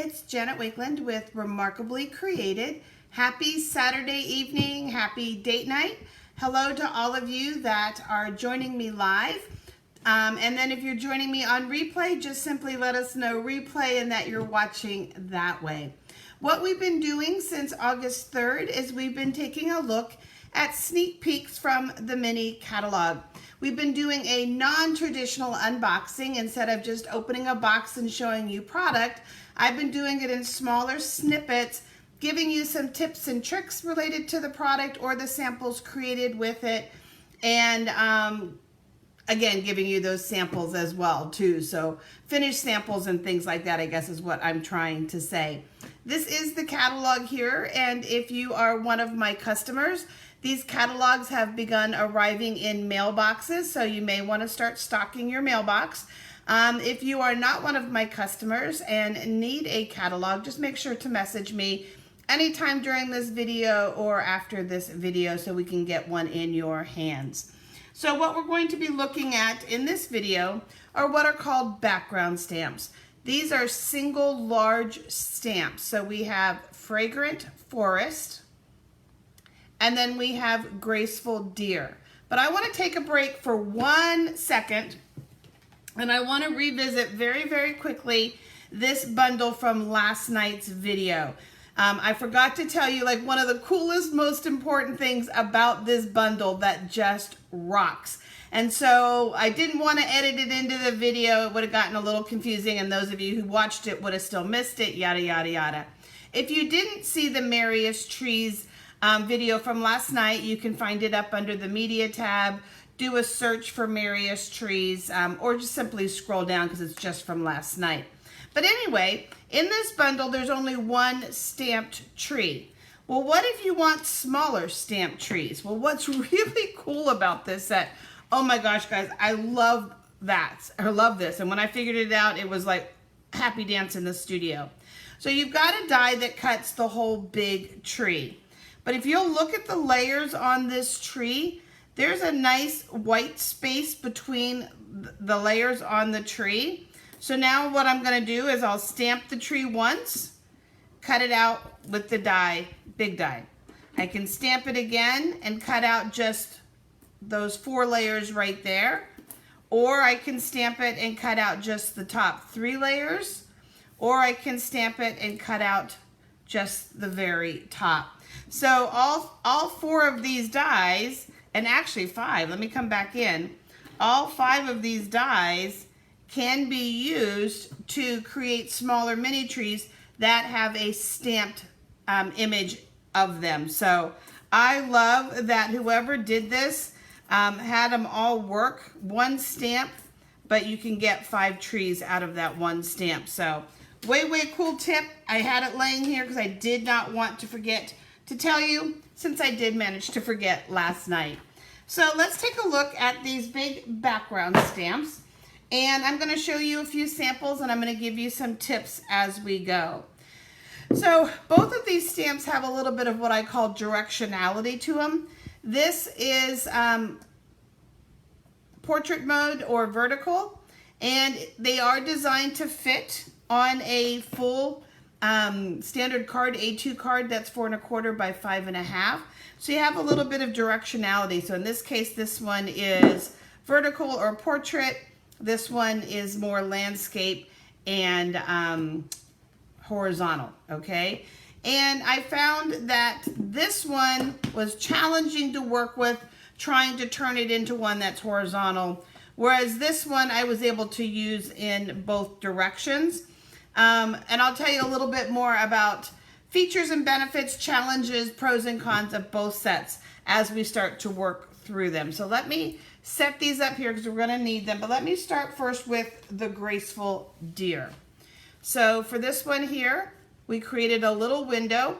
it's Janet Wakeland with Remarkably Created. Happy Saturday evening, happy date night. Hello to all of you that are joining me live. And then if you're joining me on replay, just simply let us know replay and that you're watching that way. What we've been doing since August 3rd is we've been taking a look at sneak peeks from the mini catalog. We've been doing a non-traditional unboxing. Instead of just opening a box and showing you product, I've been doing it in smaller snippets, giving you some tips and tricks related to the product or the samples created with it, and again, giving you those samples as well too. So finished samples and things like that, I guess, is what I'm trying to say. This is the catalog here, and if you are one of my customers, these catalogs have begun arriving in mailboxes, so you may want to start stocking your mailbox. If you are not one of my customers and need a catalog, just make sure to message me anytime during this video or after this video so we can get one in your hands. So what we're going to be looking at in this video are what are called background stamps. These are single large stamps. So we have Fragrant Forest, and then we have Graceful Deer. But I want to take a break for 1 second, and I want to revisit very, very quickly this bundle from last night's video. I forgot to tell you, like, one of the coolest, most important things about this bundle that just rocks. And so I didn't want to edit it into the video. It would have gotten a little confusing, and those of you who watched it would have still missed it, yada, yada, yada. If you didn't see the Marius trees video from last night, you can find it up under the media tab. Do a search for Marius trees, or just simply scroll down because it's just from last night. But anyway, in this bundle, there's only one stamped tree. Well, what if you want smaller stamped trees? Well, what's really cool about this set, oh my gosh, guys, I love that. I love this. And when I figured it out, it was like happy dance in the studio. So you've got a die that cuts the whole big tree. But if you'll look at the layers on this tree, there's a nice white space between the layers on the tree. So now what I'm going to do is I'll stamp the tree once, cut it out with the die, big die. I can stamp it again and cut out just those 4 layers right there. Or I can stamp it and cut out just the top 3 layers. Or I can stamp it and cut out just the very top. So all 4 of these dies, and actually 5, let me come back in. All 5 of these dies can be used to create smaller mini trees that have a stamped image of them. So I love that whoever did this had them all work. 1 stamp, but you can get 5 trees out of that 1 stamp. So way, way cool tip. I had it laying here because I did not want to forget to tell you, since I did manage to forget last night. So let's take a look at these big background stamps. And I'm going to show you a few samples, and I'm going to give you some tips as we go. So both of these stamps have a little bit of what I call directionality to them. This is portrait mode or vertical, and they are designed to fit on a full standard card, A2 card that's 4 1/4 by 5 1/2. So you have a little bit of directionality. So in this case, this one is vertical or portrait. This one is more landscape and horizontal, okay? And I found that this one was challenging to work with, trying to turn it into one that's horizontal, whereas this one I was able to use in both directions. And I'll tell you a little bit more about features and benefits, challenges, pros and cons of both sets as we start to work through them. So let me set these up here because we're going to need them. But let me start first with the Graceful Deer. So for this one here, we created a little window,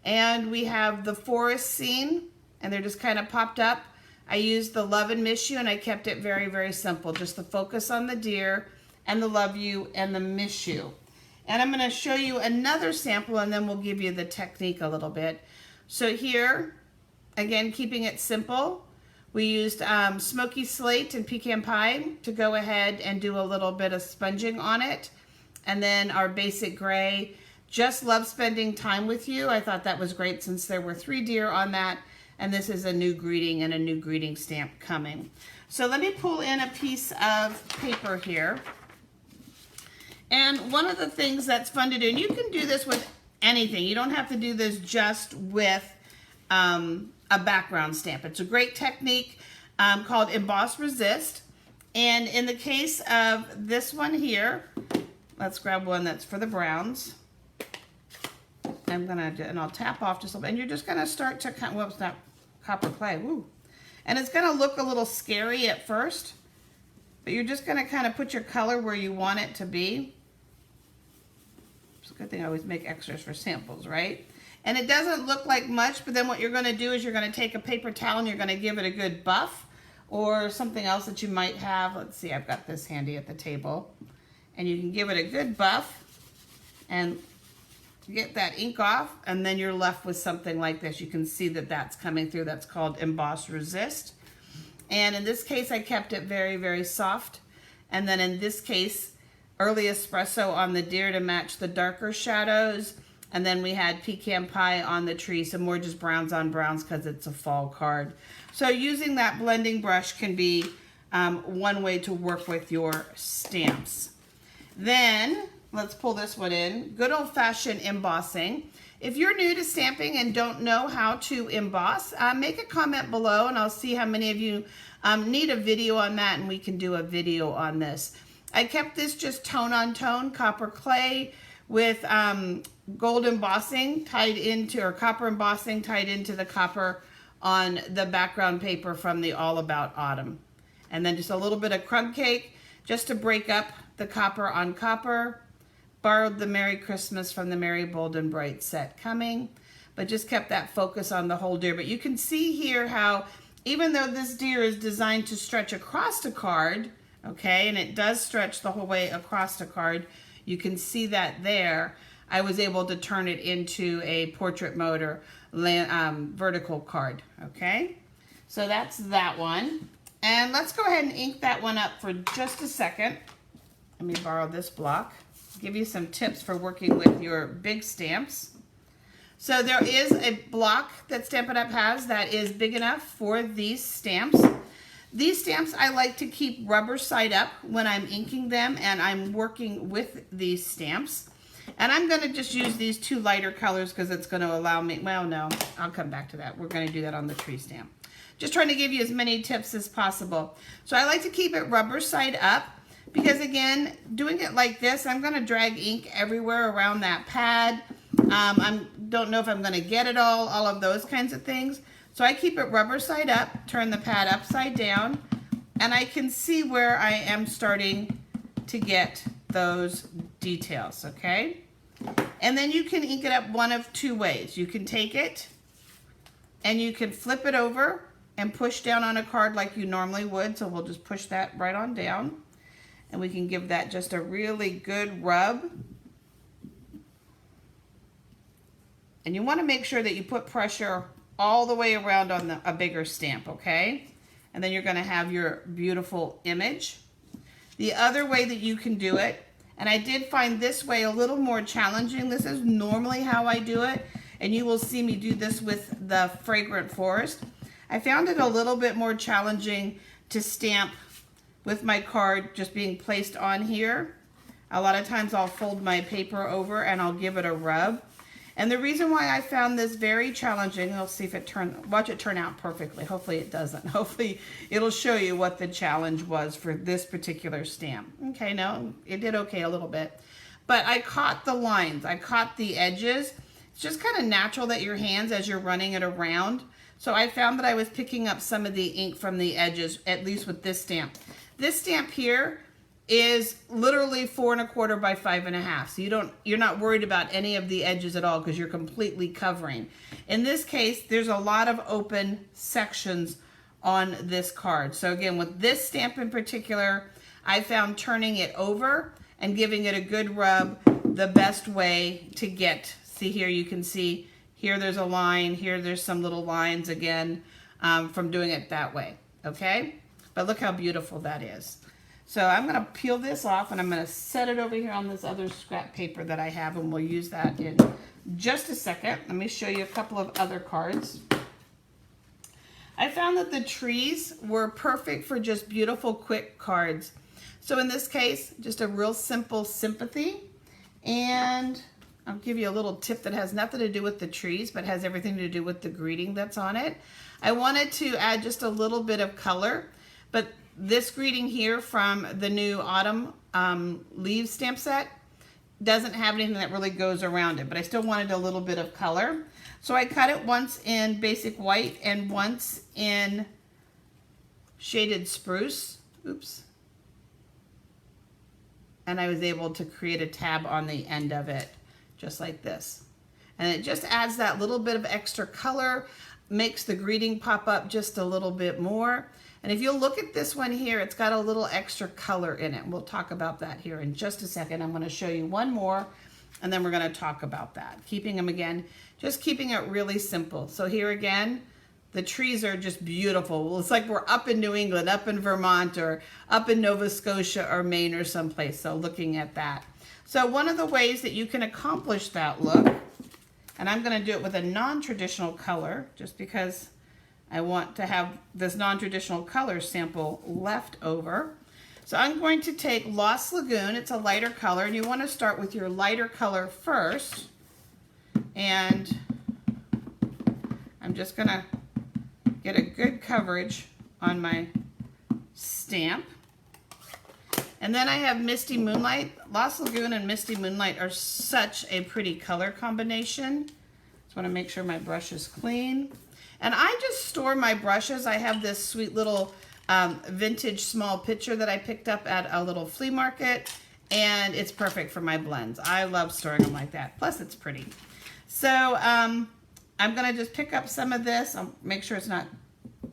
and we have the forest scene, and they're just kind of popped up. I used the love and miss you, and I kept it very, very simple. Just the focus on the deer and the love you and the miss you. And I'm going to show you another sample, and then we'll give you the technique a little bit. So here, again, keeping it simple, we used Smoky Slate and Pecan Pie to go ahead and do a little bit of sponging on it. And then our basic gray, just love spending time with you. I thought that was great since there were 3 deer on that. And this is a new greeting and a new greeting stamp coming. So let me pull in a piece of paper here. And one of the things that's fun to do, and you can do this with anything. You don't have to do this just with a background stamp. It's a great technique called Emboss Resist. And in the case of this one here, let's grab one that's for the browns. And I'll tap off just a little bit. And you're just gonna start to kind of, well, it's not copper clay, woo. And it's gonna look a little scary at first, but you're just gonna kind of put your color where you want it to be. It's a good thing I always make extras for samples, right? And it doesn't look like much, but then what you're gonna do is you're gonna take a paper towel and you're gonna give it a good buff, or something else that you might have. Let's see, I've got this handy at the table. And you can give it a good buff and get that ink off, and then you're left with something like this. You can see that that's coming through. That's called Emboss Resist. And in this case, I kept it very, very soft. And then in this case, early espresso on the deer to match the darker shadows. And then we had pecan pie on the tree, some more just browns on browns because it's a fall card. So using that blending brush can be one way to work with your stamps. Then let's pull this one in. Good old-fashioned embossing. If you're new to stamping and don't know how to emboss, make a comment below and I'll see how many of you need a video on that, and we can do a video on this. I kept this just tone on tone, copper clay with gold embossing tied into, or copper embossing tied into the copper on the background paper from the All About Autumn. And then just a little bit of crumb cake just to break up the copper on copper. Borrowed the Merry Christmas from the Merry Bold and Bright set coming, but just kept that focus on the whole deer. But you can see here how, even though this deer is designed to stretch across the card, okay, and it does stretch the whole way across the card, you can see that there, I was able to turn it into a portrait mode or vertical card, okay? So that's that one. And let's go ahead and ink that one up for just a second. Let me borrow this block. Give you some tips for working with your big stamps. So there is a block that Stampin' Up! Has that is big enough for these stamps. These stamps I like to keep rubber side up when I'm inking them and I'm working with these stamps. And I'm going to just use these 2 lighter colors because it's going to allow me, well, no, I'll come back to that. We're going to do that on the tree stamp. Just trying to give you as many tips as possible. So I like to keep it rubber side up. Because again, doing it like this, I'm going to drag ink everywhere around that pad. I don't know if I'm going to get it all of those kinds of things. So I keep it rubber side up, turn the pad upside down, and I can see where I am starting to get those details, okay? And then you can ink it up one of 2 ways. You can take it and you can flip it over and push down on a card like you normally would. So we'll just push that right on down. And we can give that just a really good rub. And you want to make sure that you put pressure all the way around on a bigger stamp, okay? And then you're going to have your beautiful image. The other way that you can do it, and I did find this way a little more challenging. This is normally how I do it, and you will see me do this with the Fragrant Forest. I found it a little bit more challenging to stamp with my card just being placed on here. A lot of times I'll fold my paper over and I'll give it a rub. And the reason why I found this very challenging, we'll see if it watch it turn out perfectly. Hopefully it doesn't. Hopefully it'll show you what the challenge was for this particular stamp. Okay, no, it did okay a little bit. But I caught the lines, I caught the edges. It's just kind of natural that your hands, as you're running it around. So I found that I was picking up some of the ink from the edges, at least with this stamp. This stamp here is literally 4 1/4 by 5 1/2. So you're not worried about any of the edges at all because you're completely covering. In this case, there's a lot of open sections on this card. So again, with this stamp in particular, I found turning it over and giving it a good rub the best way to get. See here, you can see here there's a line, here there's some little lines again from doing it that way, okay? But look how beautiful that is. So I'm going to peel this off and I'm going to set it over here on this other scrap paper that I have, and we'll use that in just a second. Let me show you a couple of other cards. I found that the trees were perfect for just beautiful, quick cards. So in this case, just a real simple sympathy. And I'll give you a little tip that has nothing to do with the trees, but has everything to do with the greeting that's on it. I wanted to add just a little bit of color, but this greeting here from the new autumn leaves stamp set doesn't have anything that really goes around it, but I still wanted a little bit of color. So I cut it once in basic white and once in shaded spruce. Oops. And I was able to create a tab on the end of it, just like this. And it just adds that little bit of extra color, makes the greeting pop up just a little bit more. And if you'll look at this one here, it's got a little extra color in it. We'll talk about that here in just a second. I'm going to show you one more, and then we're going to talk about that. Keeping them again, just keeping it really simple. So here again, the trees are just beautiful. Well, it's like we're up in New England, up in Vermont, or up in Nova Scotia or Maine or someplace. So looking at that. So one of the ways that you can accomplish that look, and I'm going to do it with a non-traditional color, just because I want to have this non-traditional color sample left over. So I'm going to take Lost Lagoon. It's a lighter color, and you want to start with your lighter color first. And I'm just going to get a good coverage on my stamp. And then I have Misty Moonlight. Lost Lagoon and Misty Moonlight are such a pretty color combination. Just want to make sure my brush is clean. And I just store my brushes. I have this sweet little vintage small pitcher that I picked up at a little flea market, and it's perfect for my blends. I love storing them like that. Plus, it's pretty. So I'm gonna just pick up some of this. I'll make sure it's not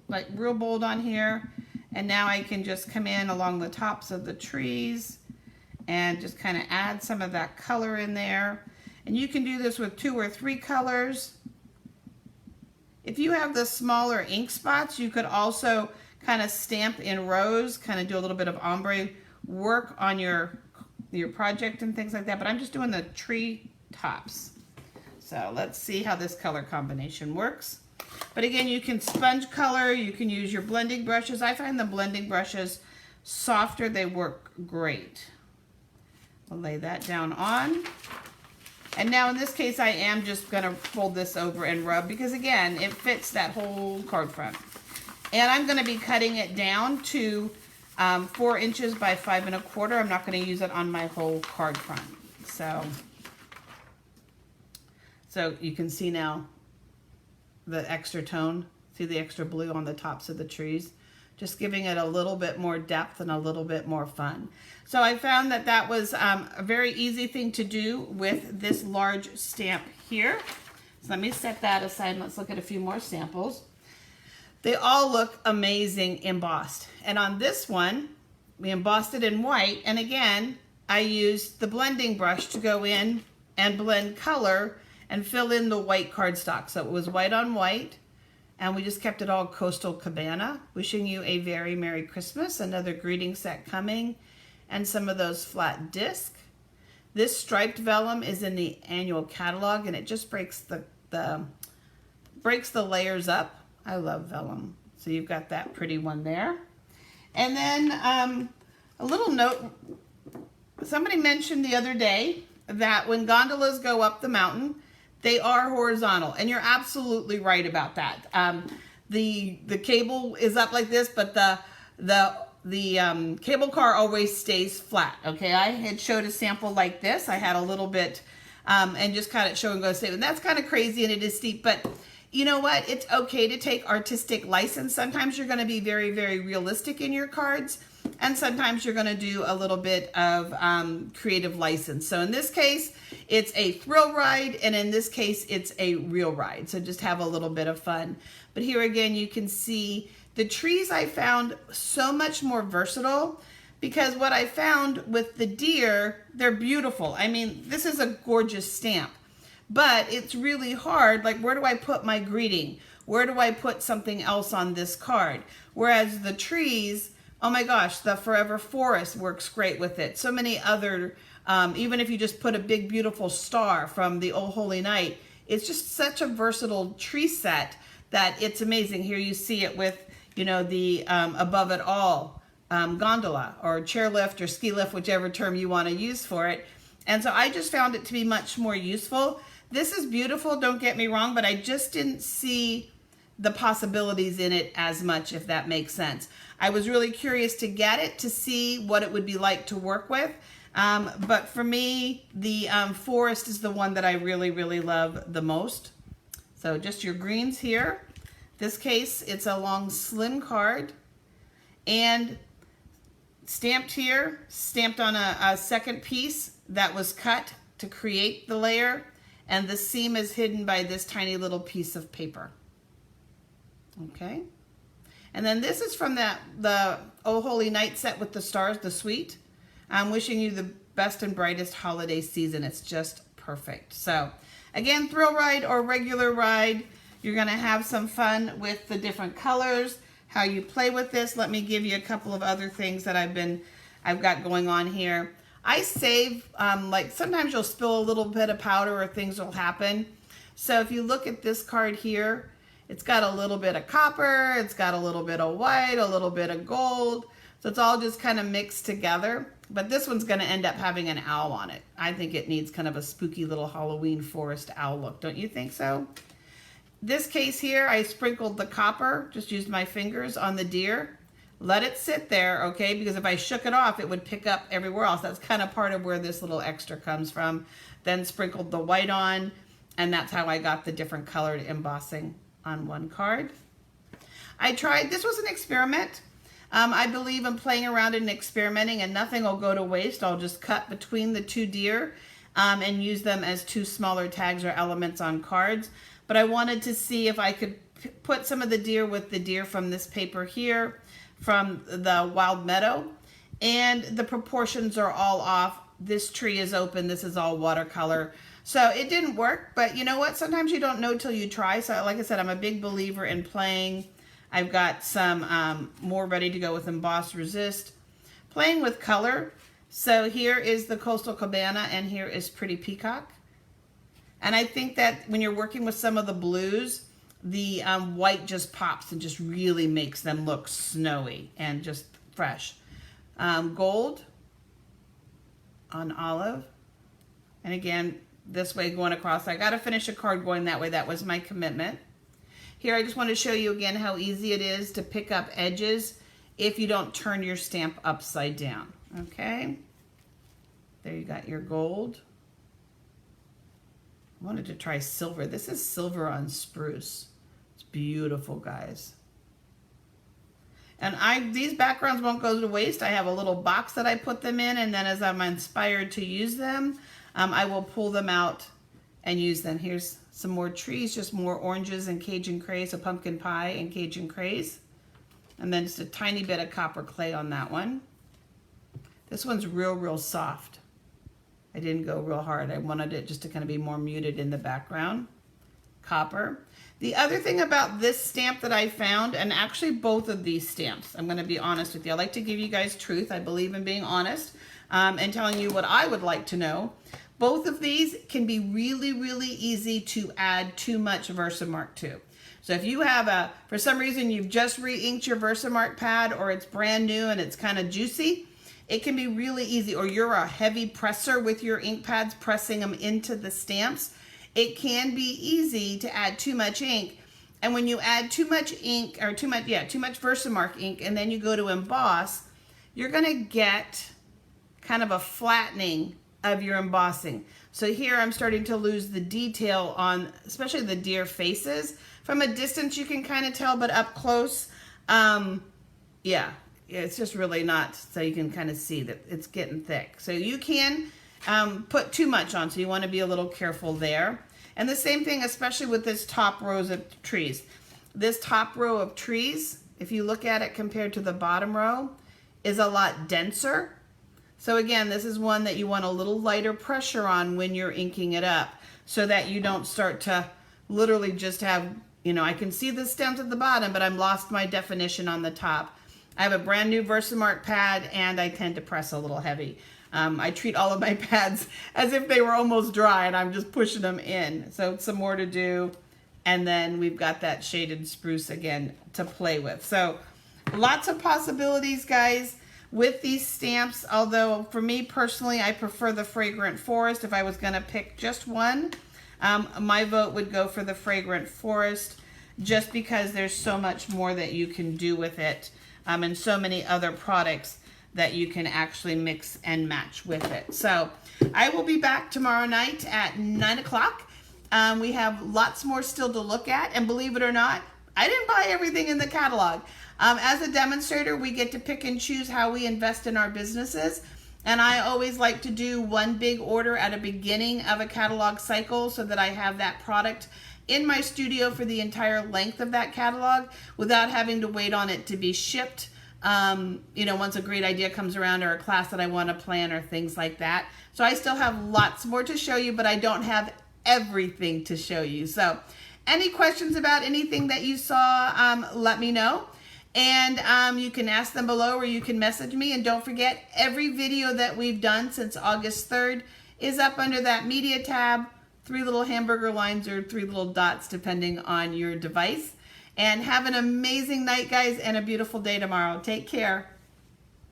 like real bold on here. And now I can just come in along the tops of the trees and just kind of add some of that color in there. And you can do this with 2 or 3 colors. If you have the smaller ink spots, you could also kind of stamp in rows, kind of do a little bit of ombre work on your project and things like that. But I'm just doing the tree tops. So let's see how this color combination works. But again, you can sponge color, you can use your blending brushes. I find the blending brushes softer, they work great. I'll lay that down on. And now in this case, I am just gonna fold this over and rub, because again, it fits that whole card front. And I'm gonna be cutting it down to 4 inches by 5 1/4. I'm not gonna use it on my whole card front. So you can see now the extra tone, see the extra blue on the tops of the trees, just giving it a little bit more depth and a little bit more fun. So I found that that was a very easy thing to do with this large stamp here. So let me set that aside and let's look at a few more samples. They all look amazing embossed. And on this one, we embossed it in white. And again, I used the blending brush to go in and blend color and fill in the white cardstock. So it was white on white, and we just kept it all Coastal Cabana. Wishing you a very Merry Christmas, another greeting set coming, and some of those flat disc. This striped vellum is in the annual catalog, and it just breaks the layers up. I love vellum. So you've got that pretty one there. And then a little note, somebody mentioned the other day that when gondolas go up the mountain, they are horizontal, and you're absolutely right about that. The cable is up like this, but the cable car always stays flat. Okay, I had showed a sample like this. I had a little bit and just kind of show and go steep, and that's kind of crazy and it is steep. But you know what? It's okay to take artistic license. Sometimes you're going to be very, very realistic in your cards, and sometimes you're going to do a little bit of creative license. So in this case, it's a thrill ride, and in this case, it's a real ride. So just have a little bit of fun. But here again, you can see the trees I found so much more versatile, because what I found with the deer, they're beautiful. I mean, this is a gorgeous stamp, but it's really hard. Like, where do I put my greeting? Where do I put something else on this card? Whereas the trees, Oh my gosh, the Forever Forest works great with it. So many other, even if you just put a big beautiful star from the Oh Holy Night, it's just such a versatile tree set that it's amazing. Here you see it with, you know, the Above It All gondola or chairlift or ski lift, whichever term you want to use for it. And so I just found it to be much more useful. This is beautiful, don't get me wrong, but I just didn't see the possibilities in it as much, if that makes sense. I was really curious to get it to see what it would be like to work with. But for me, the forest is the one that I really, really love the most. So just your greens here. This case, it's a long slim card and stamped here, stamped on a second piece that was cut to create the layer. And the seam is hidden by this tiny little piece of paper. Okay. And then this is from the Oh Holy Night set with the stars, the suite. I'm wishing you the best and brightest holiday season. It's just perfect. So again, thrill ride or regular ride, you're gonna have some fun with the different colors, how you play with this. Let me give you a couple of other things that I've got going on here. I save, like sometimes you'll spill a little bit of powder or things will happen. So if you look at this card here, it's got a little bit of copper, it's got a little bit of white, a little bit of gold. So it's all just kind of mixed together. But this one's gonna end up having an owl on it. I think it needs kind of a spooky little Halloween forest owl look. Don't you think so? This case here, I sprinkled the copper, just used my fingers on the deer. Let it sit there, okay? Because if I shook it off, it would pick up everywhere else. That's kind of part of where this little extra comes from. Then sprinkled the white on, and that's how I got the different colored embossing on one card. I tried, this was an experiment. I believe in playing around and experimenting, and nothing will go to waste. I'll just cut between the two deer and use them as two smaller tags or elements on cards. But I wanted to see if I could put some of the deer with the deer from this paper here, from the Wild Meadow, and the proportions are all off. This tree is open, this is all watercolor. So it didn't work, but you know what? Sometimes you don't know till you try. So like I said, I'm a big believer in playing. I've got some more ready to go with Emboss Resist. Playing with color. So here is the Coastal Cabana and here is Pretty Peacock. And I think that when you're working with some of the blues, the white just pops and just really makes them look snowy and just fresh. Gold on olive. And again, this way going across. I got to finish a card going that way. That was my commitment. Here, I just want to show you again how easy it is to pick up edges if you don't turn your stamp upside down. Okay. There you got your gold. I wanted to try silver. This is silver on spruce. It's beautiful, guys. And these backgrounds won't go to waste. I have a little box that I put them in, and then as I'm inspired to use them, I will pull them out and use them. Here's some more trees, just more oranges and Cajun craze, a pumpkin pie and Cajun craze. And then just a tiny bit of copper clay on that one. This one's real soft. I didn't go real hard. I wanted it just to kind of be more muted in the background. Copper. The other thing about this stamp that I found, and actually both of these stamps, I'm going to be honest with you. I like to give you guys truth. I believe in being honest and telling you what I would like to know. Both of these can be really easy to add too much Versamark to. So if you have for some reason you've just re-inked your Versamark pad, or it's brand new and it's kind of juicy, it can be really easy. Or you're a heavy presser with your ink pads, pressing them into the stamps. It can be easy to add too much ink. And when you add too much ink, or too much Versamark ink, and then you go to emboss, you're gonna get kind of a flattening of your embossing. So here I'm starting to lose the detail on, especially the deer faces. From a distance you can kind of tell, but up close, yeah, it's just really not, so you can kind of see that it's getting thick. So you can put too much on, so you want to be a little careful there. And the same thing, especially with this top rows of trees. This top row of trees, if you look at it compared to the bottom row, is a lot denser. So again, this is one that you want a little lighter pressure on when you're inking it up, so that you don't start to literally just have, you know, I can see the stems at the bottom, but I've lost my definition on the top. I have a brand new Versamark pad, and I tend to press a little heavy. I treat all of my pads as if they were almost dry, and I'm just pushing them in. So some more to do, and then we've got that shaded spruce again to play with. So lots of possibilities, guys, with these stamps. Although for me personally, I prefer the Fragrant Forest. If I was going to pick just one, my vote would go for the Fragrant Forest, just because there's so much more that you can do with it, and so many other products that you can actually mix and match with it. So I will be back tomorrow night at 9 o'clock. We have lots more still to look at, and believe it or not, I didn't buy everything in the catalog. As a demonstrator, we get to pick and choose how we invest in our businesses, and I always like to do one big order at a beginning of a catalog cycle so that I have that product in my studio for the entire length of that catalog without having to wait on it to be shipped. You know, once a great idea comes around, or a class that I want to plan, or things like that. So I still have lots more to show you, but I don't have everything to show you. So any questions about anything that you saw, let me know. And you can ask them below, or you can message me. And don't forget, every video that we've done since August 3rd is up under that media tab, 3 little hamburger lines or 3 little dots depending on your device. And have an amazing night, guys, and a beautiful day tomorrow. Take care.